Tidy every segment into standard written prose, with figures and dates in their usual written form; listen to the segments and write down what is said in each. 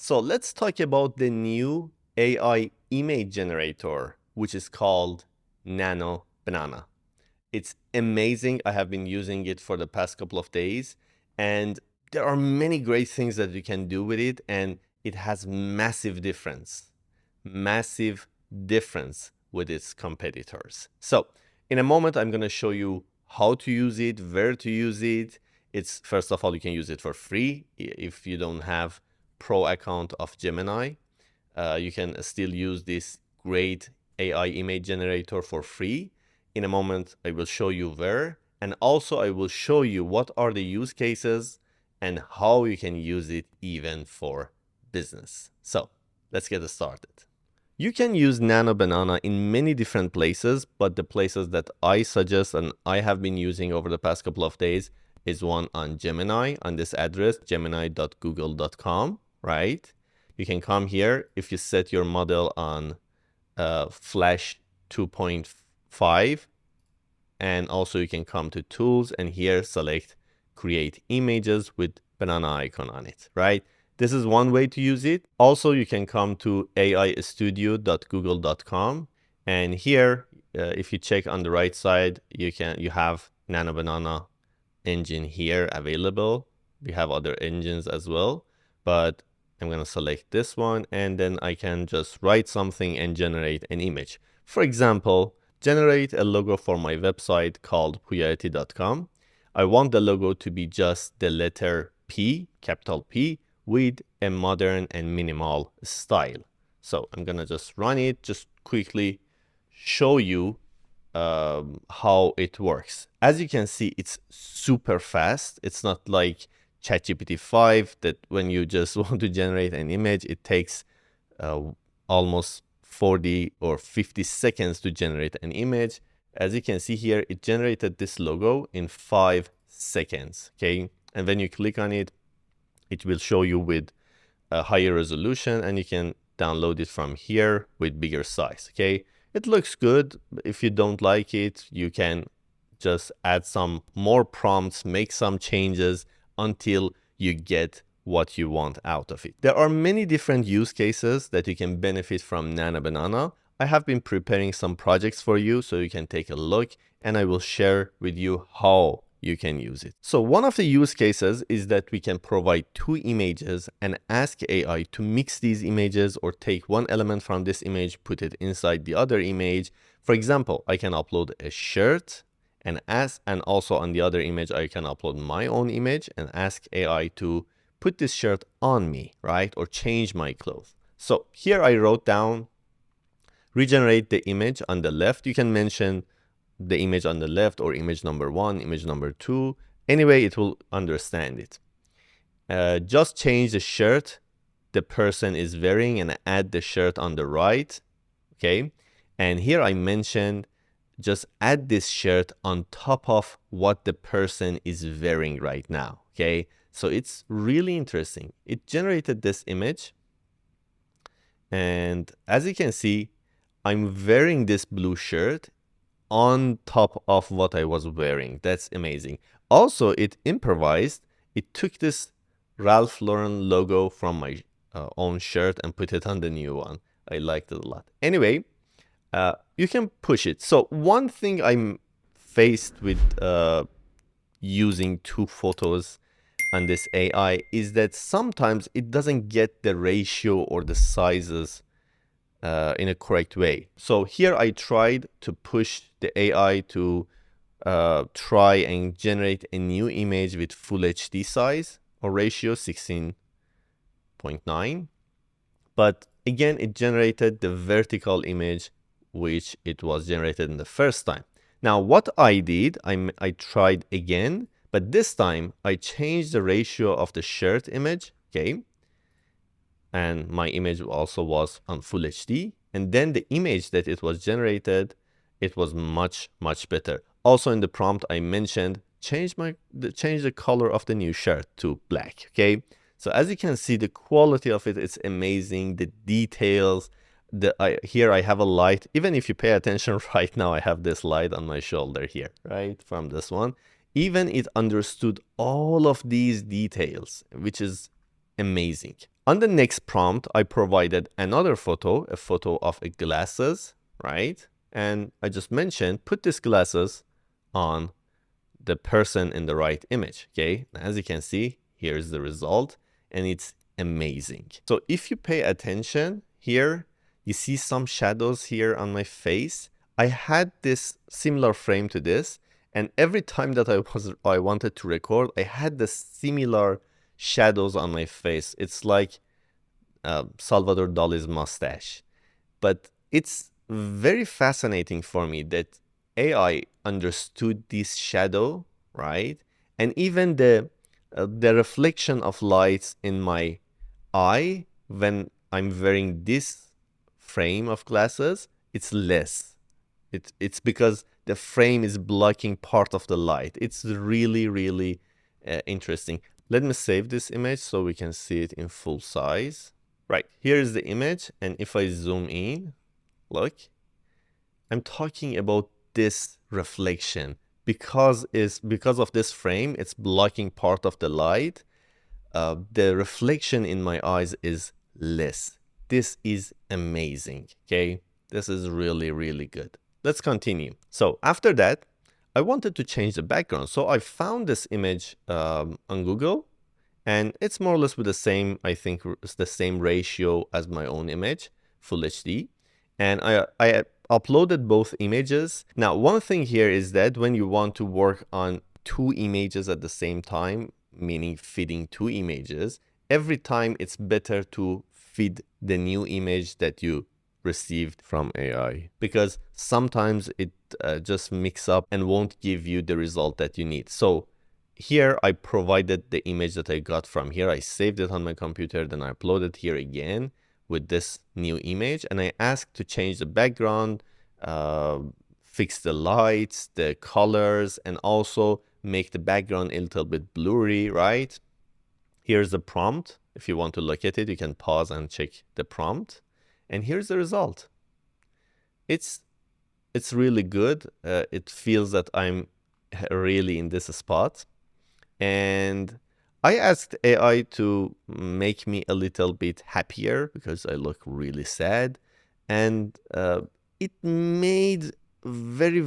So let's talk about the new AI image generator, which is called Nano Banana. It's amazing. I have been using it for the past couple of days, and there are many great things that you can do with it, and it has massive difference with its competitors. So in a moment, I'm going to show you how to use it, where to use it. It's first of all, you can use it for free. If you don't have pro account of Gemini, you can still use this great AI image generator for free. In a moment, I will show you where, and also I will show you what are the use cases and how you can use it even for business. So let's get started. You can use Nano Banana in many different places, but the places that I suggest and I have been using over the past couple of days is one on Gemini, on this address, gemini.google.com, right? You can come here if you set your model on Flash 2.5, and also you can come to Tools and here select Create Images with banana icon on it, right? This is one way to use it. Also, you can come to aistudio.google.com, and here, if you check on the right side, you have Nano Banana engine here available. We have other engines as well, but I'm going to select this one, and then I can just write something and generate an image. For example, generate a logo for my website called pouya.com. I want the logo to be just the letter P, capital P, with a modern and minimal style. So I'm gonna just run it, just quickly show you how it works. As you can see, it's super fast. It's not like ChatGPT 5 that when you just want to generate an image, it takes almost 40 or 50 seconds to generate an image. As you can see here, it generated this logo in 5 seconds, okay? And when you click on it, it will show you with a higher resolution, and you can download it from here with bigger size, okay? It looks good. If you don't like it, you can just add some more prompts, make some changes until you get what you want out of it. There are many different use cases that you can benefit from Nano Banana. I have been preparing some projects for you so you can take a look, and I will share with you how you can use it. So one of the use cases is that we can provide 2 images and ask AI to mix these images or take one element from this image, put it inside the other image. For example, I can upload a shirt and also on the other image, I can upload my own image and ask AI to put this shirt on me, right? Or change my clothes. So here I wrote down, regenerate the image on the left. You can mention the image on the left or image number 1, image number 2. Anyway, it will understand it. Just change the shirt the person is wearing and add the shirt on the right, okay? And here I mentioned just add this shirt on top of what the person is wearing right now, okay? So it's really interesting. It generated this image, and as you can see, I'm wearing this blue shirt on top of what I was wearing. That's amazing. Also, it improvised. It took this Ralph Lauren logo from my own shirt and put it on the new one. I liked it a lot. Anyway, you can push it. So one thing I'm faced with using 2 photos on this AI is that sometimes it doesn't get the ratio or the sizes in a correct way. So here I tried to push the AI to try and generate a new image with full HD size or ratio 16:9. But again, it generated the vertical image which it was generated in the first time. Now what I did, I tried again, but this time I changed the ratio of the shirt image, okay? And my image also was on full HD. And then the image that it was generated, it was much, much better. Also in the prompt, I mentioned change the color of the new shirt to black, okay? So as you can see, the quality of it is amazing. The details, here I have a light. Even if you pay attention right now, I have this light on my shoulder here, right? From this one. Even it understood all of these details, which is amazing. On the next prompt, I provided another photo, a photo of a glasses, right? And I just mentioned, put these glasses on the person in the right image, okay? As you can see, here's the result, and it's amazing. So if you pay attention here, you see some shadows here on my face. I had this similar frame to this, and every time that I wanted to record, I had the similar shadows on my face. It's like Salvador Dali's mustache. But it's very fascinating for me that AI understood this shadow, right? And even the reflection of lights in my eye when I'm wearing this frame of glasses, it's less. It's because the frame is blocking part of the light. It's really, really interesting. Let me save this image so we can see it in full size. Right, here is the image, and if I zoom in, look, I'm talking about this reflection. Because of this frame, it's blocking part of the light. The reflection in my eyes is less. This is amazing, okay? This is really, really good. Let's continue. So after that, I wanted to change the background. So I found this image on Google, and it's more or less with the same, I think it's the same ratio as my own image, Full HD. And I uploaded both images. Now, one thing here is that when you want to work on two images at the same time, meaning feeding two images, every time it's better to feed the new image that you received from AI, because sometimes it just mix up and won't give you the result that you need. So here I provided the image that I got from here. I saved it on my computer, then I uploaded here again with this new image, and I asked to change the background, fix the lights, the colors, and also make the background a little bit blurry, right? Here's the prompt. If you want to look at it, you can pause and check the prompt. And here's the result. It's really good. It feels that I'm really in this spot. And I asked AI to make me a little bit happier because I look really sad. And it made very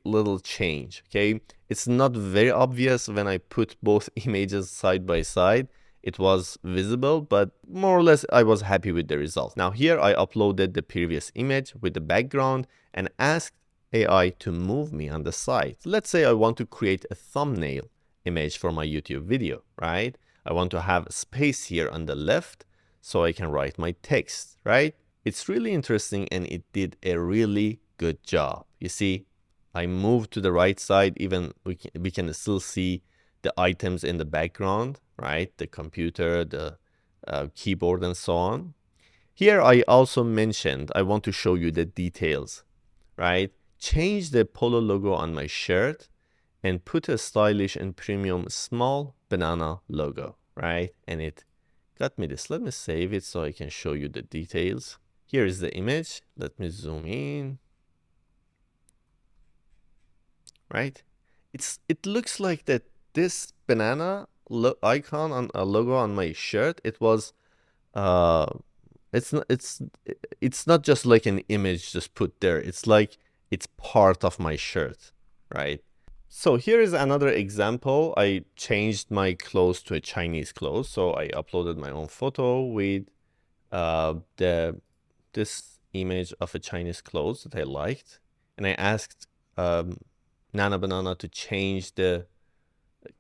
little change, okay? It's not very obvious when I put both images side by side. It was visible, but more or less I was happy with the result. Now here I uploaded the previous image with the background and asked AI to move me on the side. Let's say I want to create a thumbnail image for my YouTube video, right? I want to have space here on the left so I can write my text, right? It's really interesting, and it did a really good job. You see, I moved to the right side, even we can still see the items in the background, right? The computer, the keyboard, and so on. Here I also mentioned, I want to show you the details, right? Change the polo logo on my shirt and put a stylish and premium small banana logo, right? And it got me this. Let me save it so I can show you the details. Here is the image. Let me zoom in, right? It looks like that this banana icon on a logo on my shirt, it was it's not just like an image just put there. It's like it's part of my shirt, right? So here is another example. I changed my clothes to a Chinese clothes. So I uploaded my own photo with this image of a Chinese clothes that I liked. And I asked Nano Banana to change the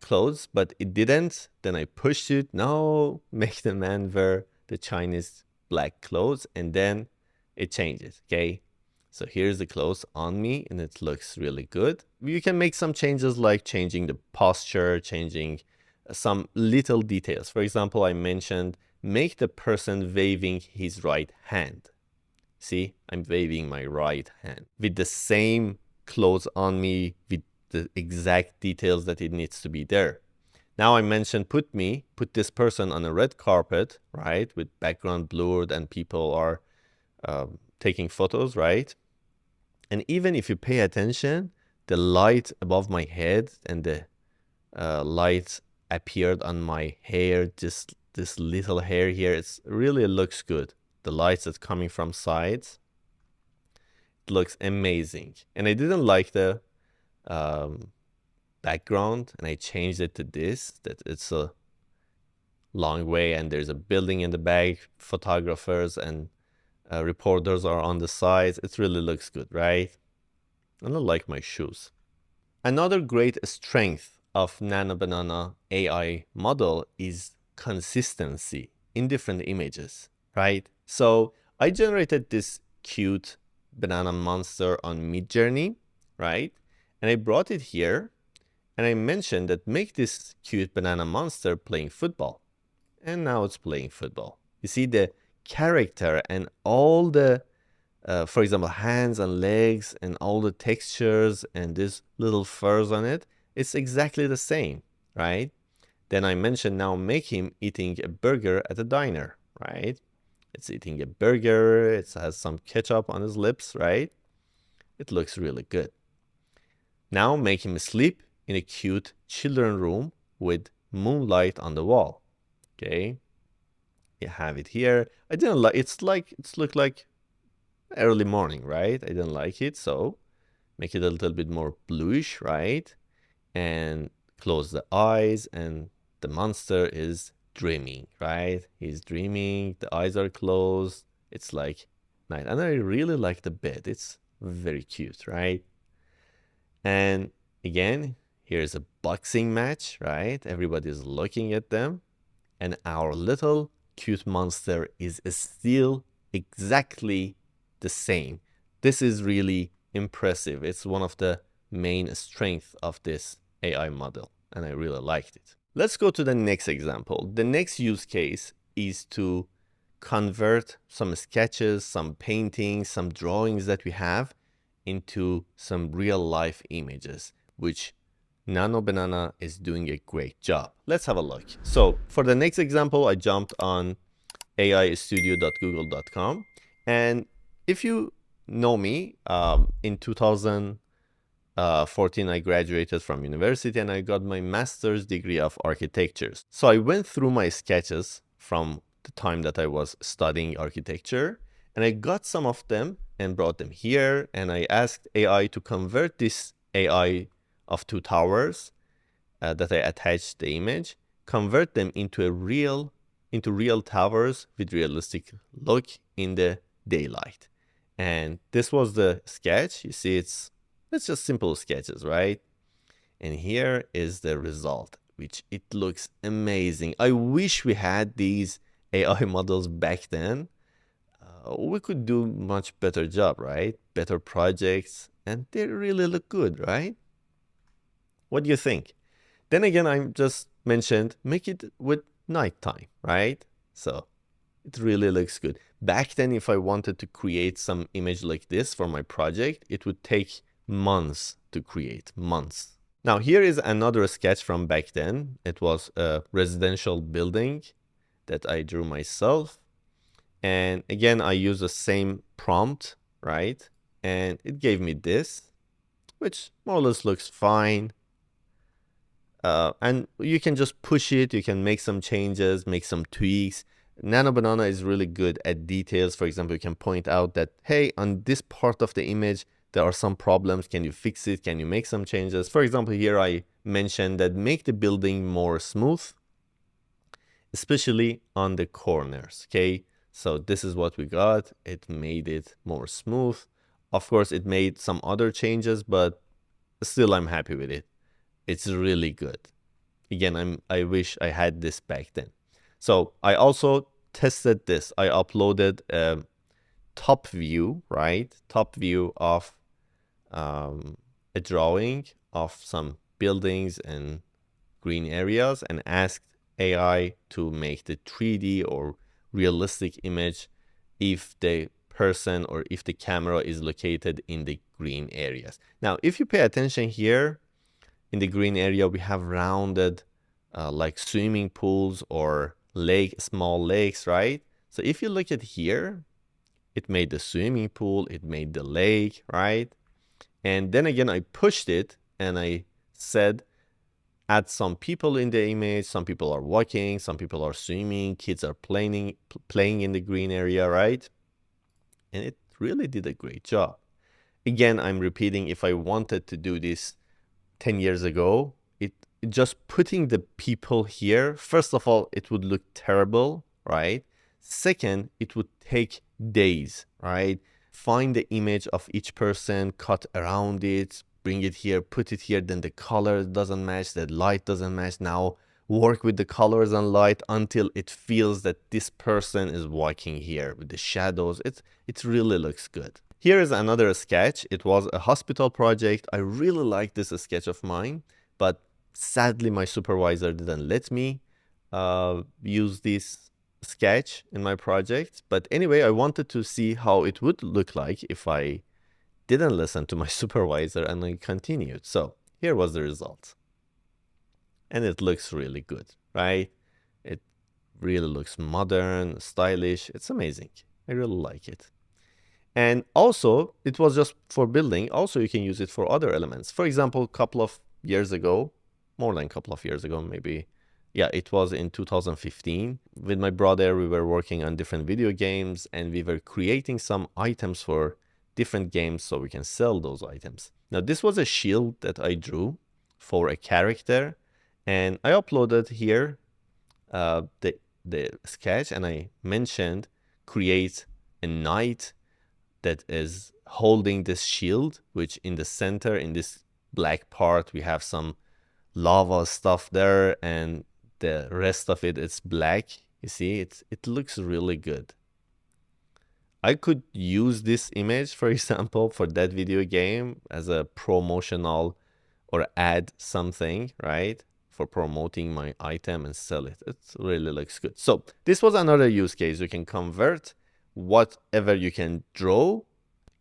clothes, but it didn't. Then I pushed it. No, make the man wear the Chinese black clothes. And then it changes, okay? So here's the clothes on me, and it looks really good. You can make some changes like changing the posture, changing some little details. For example, I mentioned make the person waving his right hand. See, I'm waving my right hand with the same clothes on me with the exact details that it needs to be there. Now I mentioned put this person on a red carpet, right? With background blurred and people are taking photos, right? And even if you pay attention, the light above my head and the light appeared on my hair just this little hair here, it's really looks good. The lights that's coming from sides, it looks amazing. And I didn't like the background, and I changed it to this, that it's a long way and there's a building in the back, photographers and reporters are on the sides. It really looks good, right? And I like my shoes. Another great strength of Nano Banana AI model is consistency in different images, right? So I generated this cute banana monster on Midjourney, right? And I brought it here and I mentioned that make this cute banana monster playing football. And now it's playing football. You see the character and all the for example, hands and legs and all the textures and this little furs on it, it's exactly the same, right? Then I mentioned now make him eating a burger at a diner, right? It's eating a burger, it has some ketchup on his lips, right? It looks really good. Now make him sleep in a cute children room with moonlight on the wall, okay? You have it here. I didn't like, it's looked like early morning, right? I didn't like it, so make it a little bit more bluish, right? And close the eyes, and the monster is dreaming, right? He's dreaming, the eyes are closed, it's like night. And I really like the bed, it's very cute, right? And again, here's a boxing match, right? Everybody's looking at them, and our little cute monster is still exactly the same. This is really impressive. It's one of the main strengths of this AI model, and I really liked it. Let's go to the next example. The next use case is to convert some sketches, some paintings, some drawings that we have into some real life images, which Nano Banana is doing a great job. Let's have a look. So for the next example, I jumped on aistudio.google.com, and if you know me, in 2014, I graduated from university and I got my master's degree of architecture. So I went through my sketches from the time that I was studying architecture, and I got some of them and brought them here, and I asked AI to convert this AI of two towers that I attached the image, convert them into real towers with realistic look in the daylight. And this was the sketch. You see, it's just simple sketches, right? And here is the result, which it looks amazing. I wish we had these AI models back then. We could do much better job, right? Better projects, and they really look good, right? What do you think? Then again, I just mentioned make it with nighttime, right? So it really looks good. Back then, if I wanted to create some image like this for my project, it would take months to create, months. Now here is another sketch from back then. It was a residential building that I drew myself. And again, I use the same prompt, right? And it gave me this, which more or less looks fine. And you can just push it, you can make some changes, make some tweaks. Nano Banana is really good at details. For example, you can point out that, hey, on this part of the image, there are some problems. Can you fix it? Can you make some changes? For example, here I mentioned that make the building more smooth, especially on the corners, okay? So this is what we got. It made it more smooth. Of course, it made some other changes, but still I'm happy with it. It's really good. Again, I wish I had this back then. So I also tested this. I uploaded a top view, right? Top view of a drawing of some buildings and green areas, and asked AI to make the 3D or realistic image if the person or if the camera is located in the green areas. Now, if you pay attention here, in the green area, we have rounded like swimming pools or small lakes, right? So if you look at here, it made the swimming pool, it made the lake, right? And then again, I pushed it and I said, add some people in the image. Some people are walking, some people are swimming, kids are playing in the green area, right? And it really did a great job. Again, I'm repeating, if I wanted to do this 10 years ago, it just putting the people here, first of all, it would look terrible, right? Second, it would take days, right? Find the image of each person, cut around it, bring it here, put it here, then the color doesn't match, the light doesn't match. Now work with the colors and light until it feels that this person is walking here with the shadows. It really looks good. Here is another sketch. It was a hospital project. I really like this sketch of mine, but sadly my supervisor didn't let me use this sketch in my project. But anyway, I wanted to see how it would look like if I didn't listen to my supervisor and I continued. So here was the result. And it looks really good, right? It really looks modern, stylish. It's amazing. I really like it. And also, it was just for building. Also, you can use it for other elements. For example, a couple of years ago, more than a couple of years ago, maybe. Yeah, it was in 2015. With my brother, we were working on different video games and we were creating some items for different games so we can sell those items. Now, this was a shield that I drew for a character and I uploaded here the sketch and I mentioned create a knight that is holding this shield, which in the center, in this black part, we have some lava stuff there, and the rest of it is black. You see, it looks really good. I could use this image, for example, for that video game as a promotional or add something, right? For promoting my item and sell it. It really looks good. So this was another use case. You can convert whatever you can draw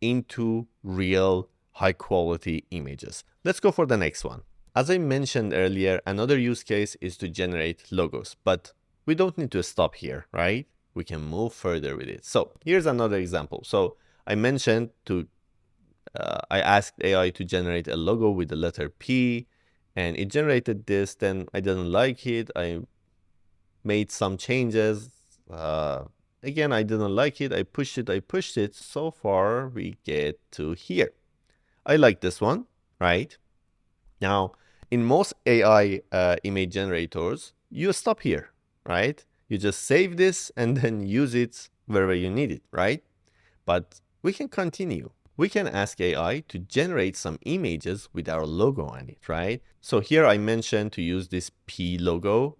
into real high quality images. Let's go for the next one. As I mentioned earlier, another use case is to generate logos, but we don't need to stop here, right? We can move further with it. So here's another example. So I mentioned I asked AI to generate a logo with the letter P and it generated this. Then I didn't like it. I made some changes. Again, I didn't like it. I pushed it. So far, we get to here. I like this one, right? Now, in most AI image generators, you stop here, right? You just save this and then use it wherever you need it, right? But we can continue. We can ask AI to generate some images with our logo on it, right? So here I mentioned to use this P logo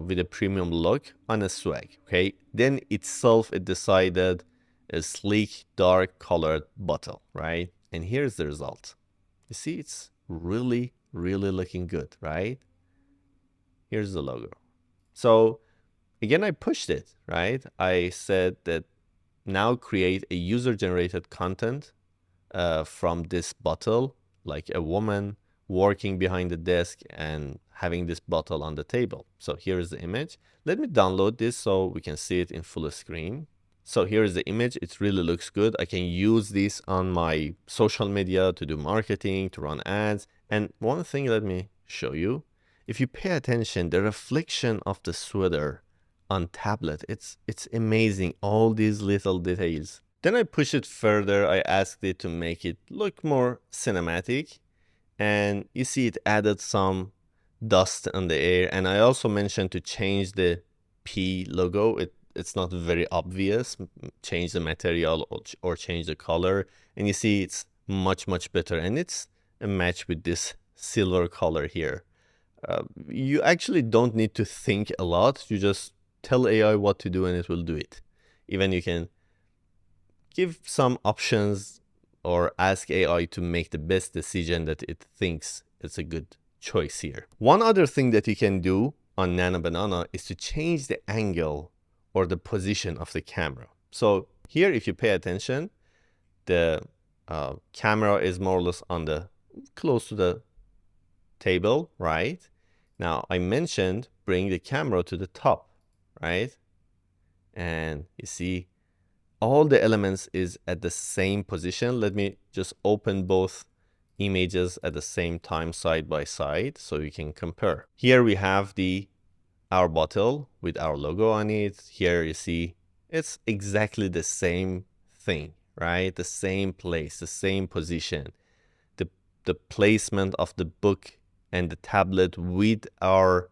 with a premium look on a swag, okay? Then itself, it decided a sleek, dark colored bottle, right? And here's the result. You see, it's really, really looking good, right? Here's the logo. So again, I pushed it, right? I said that now create a user-generated content from this bottle, like a woman working behind the desk and having this bottle on the table. So here's the image. Let me download this so we can see it in full screen. So here is the image. It really looks good. I can use this on my social media to do marketing, to run ads. And one thing, let me show you. If you pay attention, the reflection of the sweater on tablet, it's amazing. All these little details. Then I push it further. I asked it to make it look more cinematic. And you see it added some dust on the air. And I also mentioned to change the P logo. It's not very obvious. Change the material or change the color. And you see it's much, much better. And it's a match with this silver color here. You actually don't need to think a lot. You just tell AI what to do and it will do it. Even you can give some options or ask AI to make the best decision that it thinks is a good choice here. One other thing that you can do on Nano Banana is to change the angle or the position of the camera. So here, if you pay attention, the camera is more or less on the close to the table, right? Now I mentioned bring the camera to the top, right? And you see all the elements is at the same position. Let me just open both images at the same time side by side so you can compare. Here we have our bottle with our logo on it. Here you see it's exactly the same thing, right? The same place, the same position. The placement of the book and the tablet with our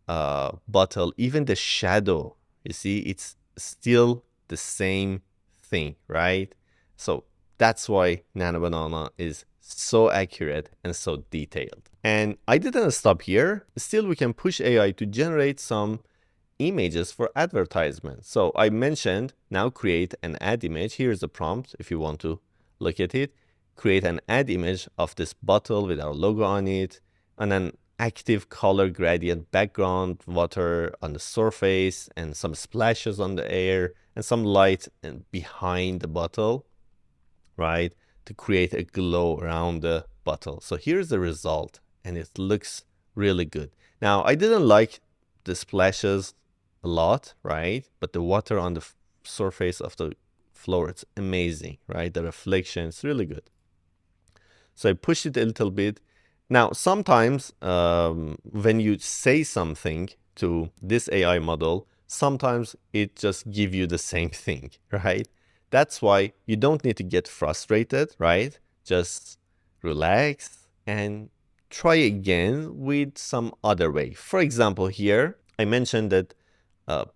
bottle, even the shadow, you see, it's still the same thing, right? So that's why Nano Banana is so accurate and so detailed. And I didn't stop here. Still, we can push AI to generate some images for advertisement. So I mentioned now create an ad image. Here's the prompt if you want to look at it. Create an ad image of this bottle with our logo on it, and an active color gradient background, water on the surface, and some splashes on the air, and some light behind the bottle, right, to create a glow around the bottle. So here's the result, and it looks really good. Now, I didn't like the splashes a lot, right? But the water on the surface of the floor, it's amazing, right? The reflection, it's really good. So I pushed it a little bit. Now, sometimes when you say something to this AI model, sometimes it just gives you the same thing, right? That's why you don't need to get frustrated, right? Just relax and try again with some other way. For example, here, I mentioned that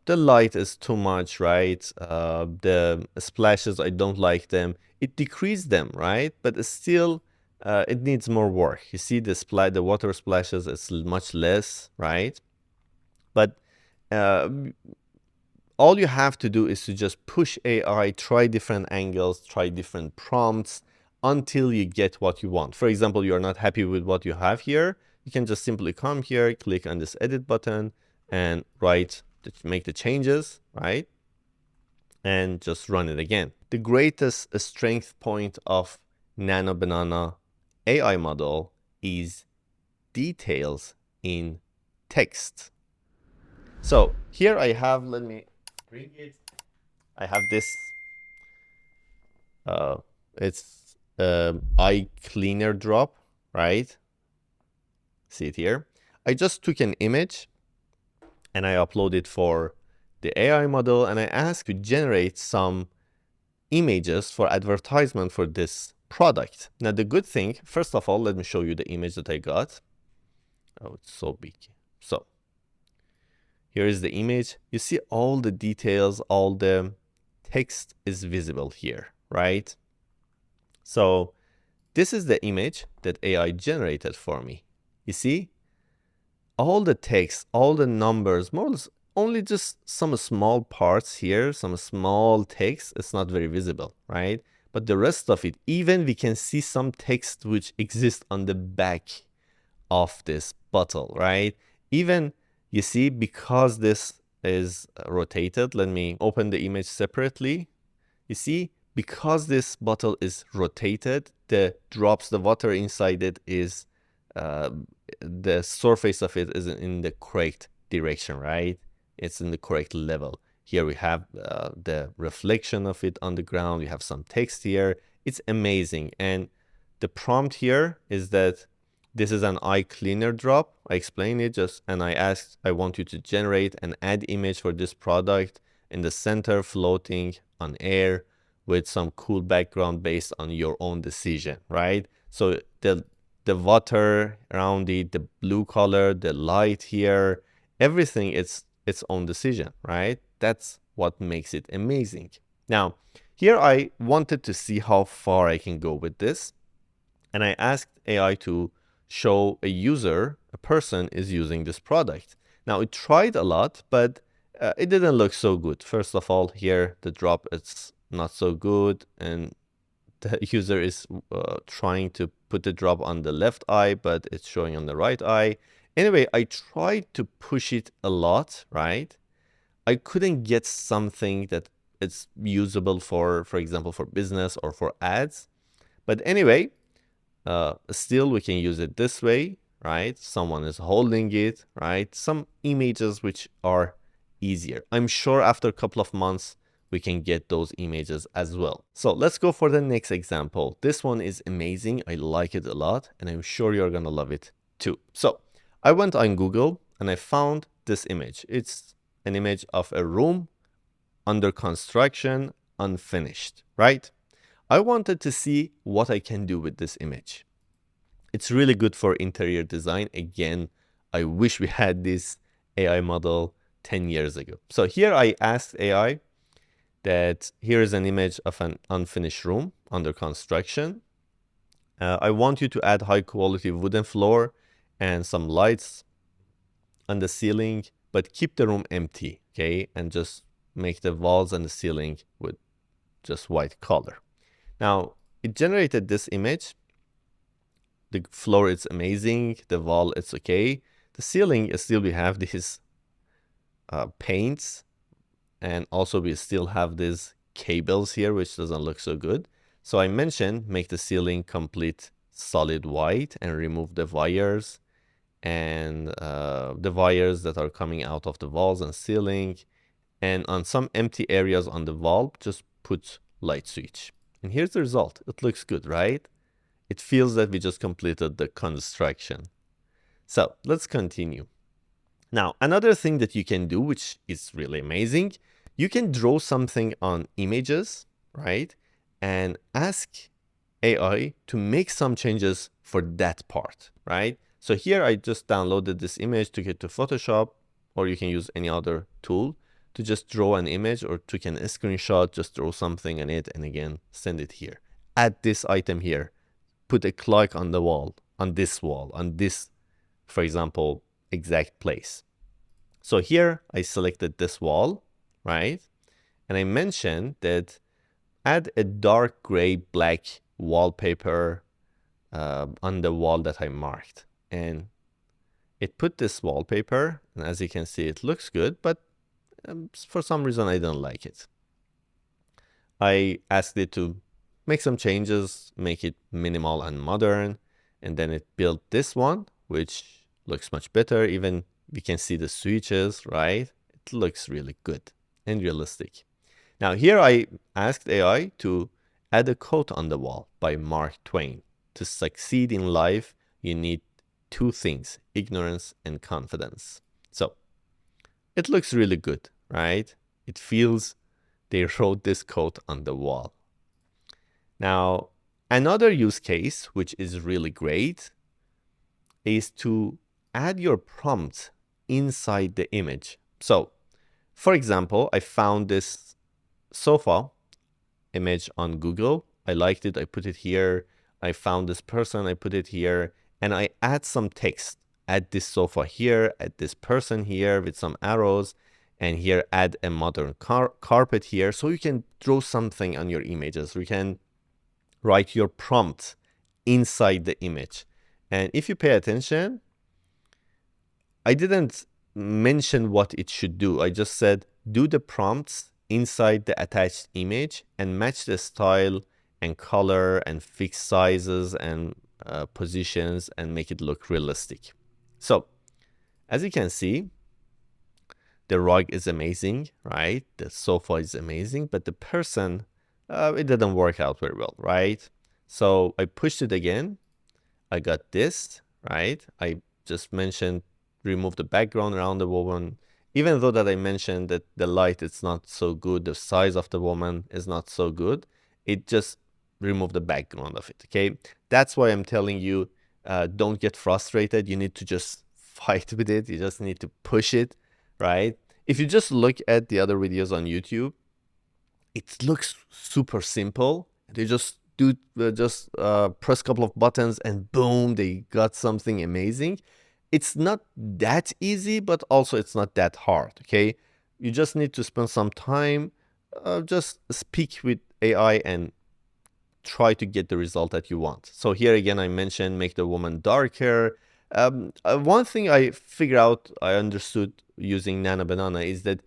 the light is too much, right? The splashes, I don't like them. It decreased them, right? But it's still, it needs more work. You see the water splashes is much less, right? But all you have to do is to just push AI, try different angles, try different prompts until you get what you want. For example, you're not happy with what you have here. You can just simply come here, click on this edit button, and make the changes, right? And just run it again. The greatest strength point of Nano Banana AI model is details in text. So here I have, let me bring it. I have this, it's eye cleaner drop, right? See it here. I just took an image and I upload it for the AI model, and I ask to generate some images for advertisement for this product. Now, the good thing, first of all, let me show you the image that I got. Oh, it's so big. So here is the image. You see all the details, all the text is visible here, right? So this is the image that AI generated for me. You see all the text, all the numbers, more or less only just some small parts here, some small text. It's not very visible, right? But the rest of it, even we can see some text which exists on the back of this bottle, right? Even you see, because this is rotated, let me open the image separately. You see, because this bottle is rotated, the water inside it is, the surface of it is in the correct direction, right? It's in the correct level. Here we have the reflection of it on the ground. We have some text here. It's amazing. And the prompt here is that this is an eye cleaner drop. I explained it and I asked, I want you to generate an ad image for this product in the center, floating on air with some cool background based on your own decision, right? So the water around it, the blue color, the light here, everything, it's its own decision, right? That's what makes it amazing. Now, here I wanted to see how far I can go with this. And I asked AI to show a person is using this product. Now, it tried a lot, but it didn't look so good. First of all, here, the drop, it's not so good. And the user is trying to put the drop on the left eye, but it's showing on the right eye. Anyway, I tried to push it a lot, right? I couldn't get something that is usable for example, for business or for ads. But anyway, still we can use it this way, right? Someone is holding it, right? Some images which are easier. I'm sure after a couple of months, we can get those images as well. So let's go for the next example. This one is amazing. I like it a lot, and I'm sure you're gonna love it too. So I went on Google and I found this image. It's an image of a room under construction, unfinished, right? I wanted to see what I can do with this image. It's really good for interior design. Again, I wish we had this AI model 10 years ago. So here I asked AI that here is an image of an unfinished room under construction. I want you to add high quality wooden floor and some lights on the ceiling, but keep the room empty, okay? And just make the walls and the ceiling with just white color. Now, it generated this image. The floor is amazing. The wall, it's okay. The ceiling, still we have these paints. And also we still have these cables here, which doesn't look so good. So I mentioned, make the ceiling complete solid white and remove the wires and the wires that are coming out of the walls and ceiling. And on some empty areas on the wall, just put light switch. And here's the result. It looks good, right? It feels that we just completed the construction. So let's continue. Now, another thing that you can do, which is really amazing, you can draw something on images, right? And ask AI to make some changes for that part, right? So here I just downloaded this image, took it to Photoshop, or you can use any other tool to just draw an image or take a screenshot, just draw something on it, and again, send it here. Add this item here. Put a clock on the wall, on this, for example, exact place. So here I selected this wall, right? And I mentioned that add a dark gray black wallpaper on the wall that I marked. And it put this wallpaper, and as you can see, it looks good, but for some reason I don't like it. I asked it to make some changes, make it minimal and modern, and then it built this one, which looks much better. Even we can see the switches, right? It looks really good and realistic. Now here I asked AI to add a quote on the wall by Mark Twain. To succeed in life, you need two things, ignorance and confidence. So it looks really good, right? It feels they wrote this quote on the wall. Now, another use case, which is really great, is to add your prompt inside the image. So, for example, I found this sofa image on Google. I liked it. I put it here. I found this person. I put it here. And I add some text. Add this sofa here. Add this person here with some arrows. And here, add a modern carpet here. So you can draw something on your images. You can write your prompt inside the image. And if you pay attention, I didn't mention what it should do. I just said, do the prompts inside the attached image and match the style and color and fix sizes and positions and make it look realistic. So as you can see, the rug is amazing, right? The sofa is amazing, but the person, it didn't work out very well, right? So I pushed it again. I got this, right? I just mentioned remove the background around the woman. Even though that I mentioned that the light is not so good, the size of the woman is not so good, it just removed the background of it, okay? That's why I'm telling you, don't get frustrated. You need to just fight with it. You just need to push it, right? If you just look at the other videos on YouTube, it looks super simple. They just press a couple of buttons and boom, they got something amazing. It's not that easy, but also it's not that hard, okay? You just need to spend some time, just speak with AI and try to get the result that you want. So here again, I mentioned make the woman darker. One thing I figured out, I understood using Nano Banana is that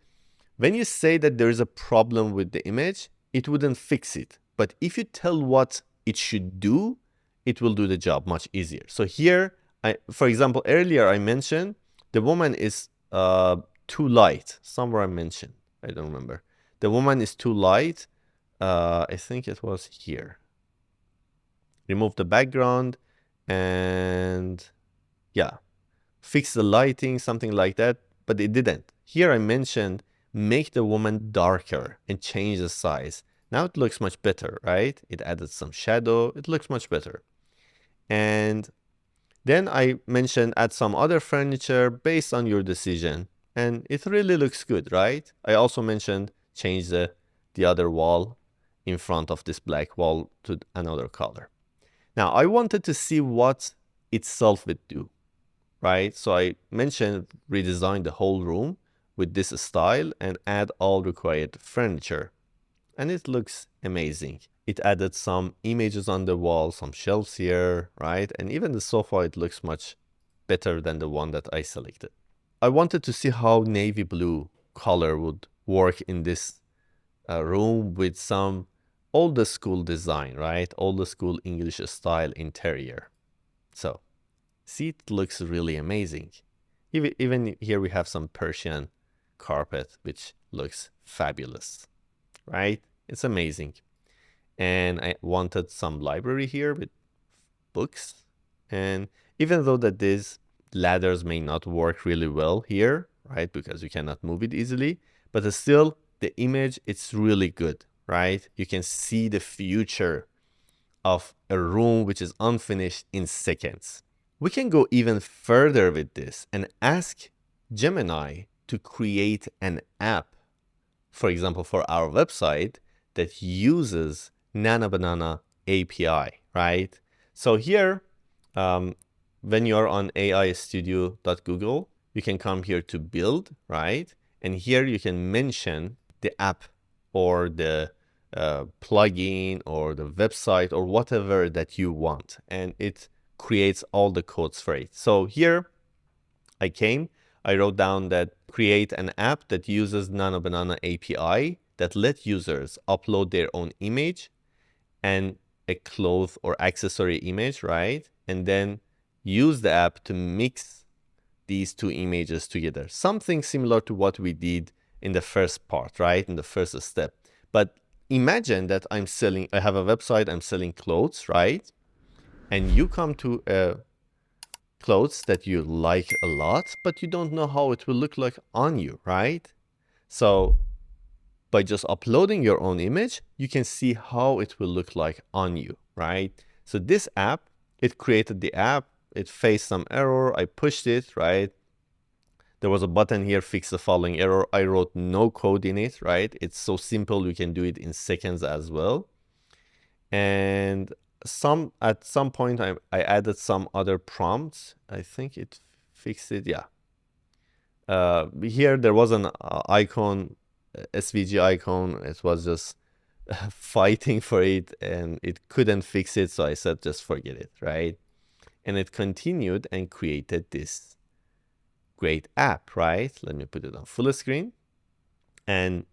when you say that there is a problem with the image, it wouldn't fix it. But if you tell what it should do, it will do the job much easier. So here, for example, earlier I mentioned the woman is too light. Somewhere I mentioned, I don't remember. the woman is too light. I think it was here. Remove the background and yeah, fix the lighting, something like that, but it didn't. Here I mentioned make the woman darker and change the size. Now it looks much better, right? It added some shadow. It looks much better. And then I mentioned add some other furniture based on your decision. And it really looks good, right? I also mentioned change the other wall in front of this black wall to another color. Now I wanted to see what itself would do, right? So I mentioned redesign the whole room with this style and add all required furniture. And it looks amazing. It added some images on the wall, some shelves here, right? And even the sofa, it looks much better than the one that I selected. I wanted to see how navy blue color would work in this room with some older school design, right? Older school English style interior. So see, it looks really amazing. Even here we have some Persian carpet, which looks fabulous, right? It's amazing. And I wanted some library here with books. And even though that these ladders may not work really well here, right? Because you cannot move it easily, but still the image, it's really good, right? You can see the future of a room which is unfinished in seconds. We can go even further with this and ask Gemini to create an app, for example, for our website that uses Nano Banana API, right? So here, when you're on aistudio.google, you can come here to build, right? And here you can mention the app or the plugin or the website or whatever that you want. And it creates all the codes for it. So here I wrote down that create an app that uses Nano Banana API that let users upload their own image and a cloth or accessory image, right? And then use the app to mix these two images together. Something similar to what we did in the first part, right? In the first step. But imagine that I have a website, I'm selling clothes, right? And you come to a clothes that you like a lot, but you don't know how it will look like on you, right? So by just uploading your own image, you can see how it will look like on you, right? So this app, it created the app, it faced some error, I pushed it, right? There was a button here, fix the following error. I wrote no code in it, right? It's so simple, you can do it in seconds as well. And at some point, I added some other prompts. I think it fixed it, yeah. Here there was an icon, SVG icon. It was just fighting for it and it couldn't fix it. So I said, just forget it, right? And it continued and created this great app, right? Let me put it on full screen and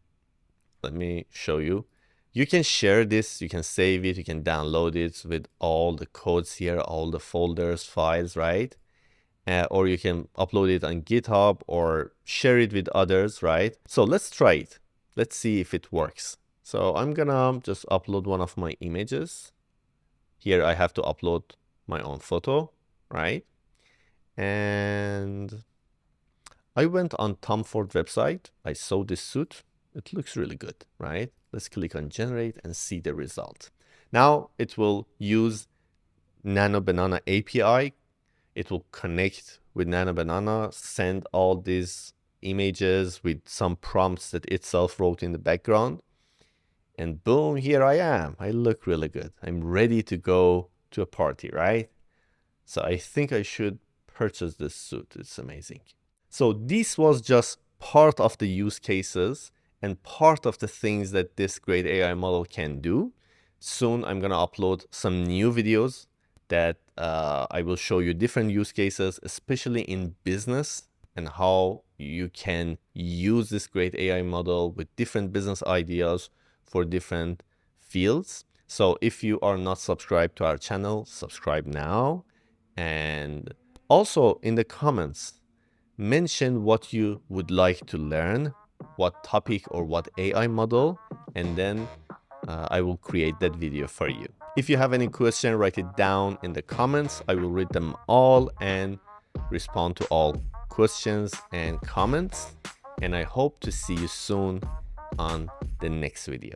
let me show you. You can share this, you can save it, you can download it with all the codes here, all the folders, files, right? Or you can upload it on GitHub or share it with others, right? So let's try it. Let's see if it works. So I'm gonna just upload one of my images. Here I have to upload my own photo, right? And I went on Tom Ford website. I saw this suit. It looks really good, right? Let's click on generate and see the result. Now it will use Nano Banana API. It will connect with Nano Banana, send all these images with some prompts that itself wrote in the background. And boom, here I am. I look really good. I'm ready to go to a party, right? So I think I should purchase this suit. It's amazing. So this was just part of the use cases and part of the things that this great AI model can do. Soon I'm going to upload some new videos that I will show you different use cases, especially in business, and how you can use this great AI model with different business ideas for different fields. So if you are not subscribed to our channel, subscribe now. And also in the comments, mention what you would like to learn what topic or what AI model, and then I will create that video for you. If you have any question, write it down in the comments. I will read them all and respond to all questions and comments. And I hope to see you soon on the next video.